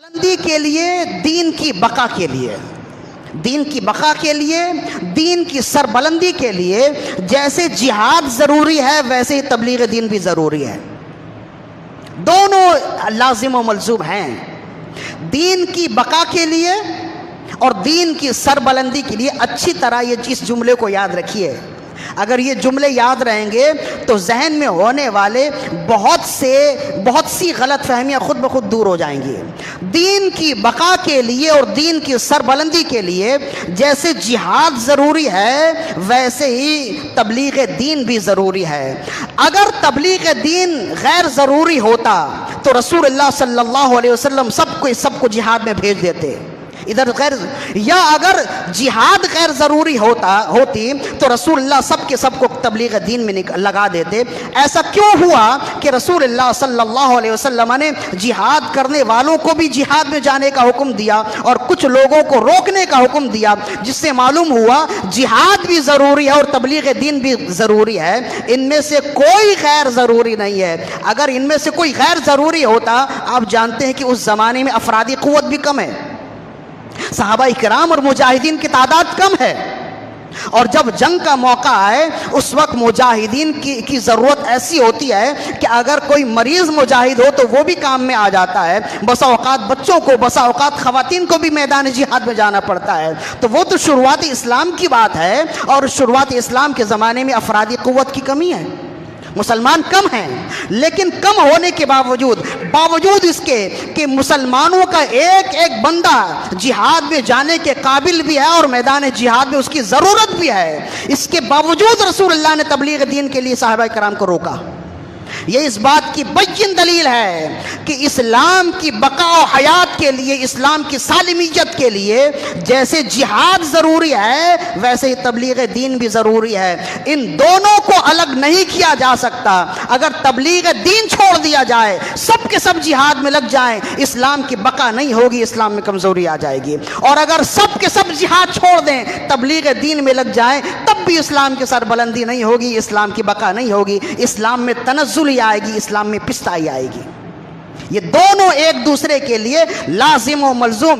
بلندی کے لیے، دین کی بقا کے لیے، دین کی بقا کے لیے، دین کی سربلندی کے لیے جیسے جہاد ضروری ہے ویسے ہی تبلیغ دین بھی ضروری ہے۔ دونوں لازم و ملزوم ہیں۔ دین کی بقا کے لیے اور دین کی سربلندی کے لیے اچھی طرح یہ اس جملے کو یاد رکھیے۔ اگر یہ جملے یاد رہیں گے تو ذہن میں ہونے والے بہت سی غلط فہمیاں خود بخود دور ہو جائیں گی۔ دین کی بقا کے لیے اور دین کی سربلندی کے لیے جیسے جہاد ضروری ہے ویسے ہی تبلیغ دین بھی ضروری ہے۔ اگر تبلیغ دین غیر ضروری ہوتا تو رسول اللہ صلی اللہ علیہ وسلم سب کو جہاد میں بھیج دیتے۔ یا اگر جہاد غیر ضروری ہوتی تو رسول اللہ سب کو تبلیغ دین میں لگا دیتے۔ ایسا کیوں ہوا کہ رسول اللہ صلی اللہ علیہ وسلم نے جہاد کرنے والوں کو بھی جہاد میں جانے کا حکم دیا اور کچھ لوگوں کو روکنے کا حکم دیا، جس سے معلوم ہوا جہاد بھی ضروری ہے اور تبلیغ دین بھی ضروری ہے، ان میں سے کوئی غیر ضروری نہیں ہے۔ اگر ان میں سے کوئی غیر ضروری ہوتا، آپ جانتے ہیں کہ اس زمانے میں افرادی قوت بھی کم ہے، صحابہ کرام اور مجاہدین کی تعداد کم ہے، اور جب جنگ کا موقع آئے اس وقت مجاہدین کی ضرورت ایسی ہوتی ہے کہ اگر کوئی مریض مجاہد ہو تو وہ بھی کام میں آ جاتا ہے، بسا اوقات بچوں کو، بسا اوقات خواتین کو بھی میدان جہاد میں جانا پڑتا ہے۔ تو وہ تو شروعات اسلام کی بات ہے، اور شروعات اسلام کے زمانے میں افرادی قوت کی کمی ہے، مسلمان کم ہیں، لیکن کم ہونے کے باوجود اس کے کہ مسلمانوں کا ایک بندہ جہاد میں جانے کے قابل بھی ہے اور میدان جہاد میں اس کی ضرورت بھی ہے، اس کے باوجود رسول اللہ نے تبلیغ دین کے لیے صحابہ کرام کو روکا۔ یہ اس بات کی بین دلیل ہے کہ اسلام کی بقا و حیات کے لیے، اسلام کی سالمیت کے لیے جیسے جہاد ضروری ہے ویسے ہی تبلیغ دین بھی ضروری ہے۔ ان دونوں کو الگ نہیں کیا جا سکتا۔ اگر تبلیغ دین چھوڑ دیا جائے، سب کے سب جہاد میں لگ جائیں، اسلام کی بقا نہیں ہوگی، اسلام میں کمزوری آ جائے گی۔ اور اگر سب کے سب جہاد چھوڑ دیں، تبلیغ دین میں لگ جائیں، تب بھی اسلام کی سربلندی نہیں ہوگی، اسلام کی بقا نہیں ہوگی، اسلام میں تنزل آئے گی، اسلام میں پستائی آئے گی۔ یہ دونوں ایک دوسرے کے لیے لازم و ملزوم ہیں۔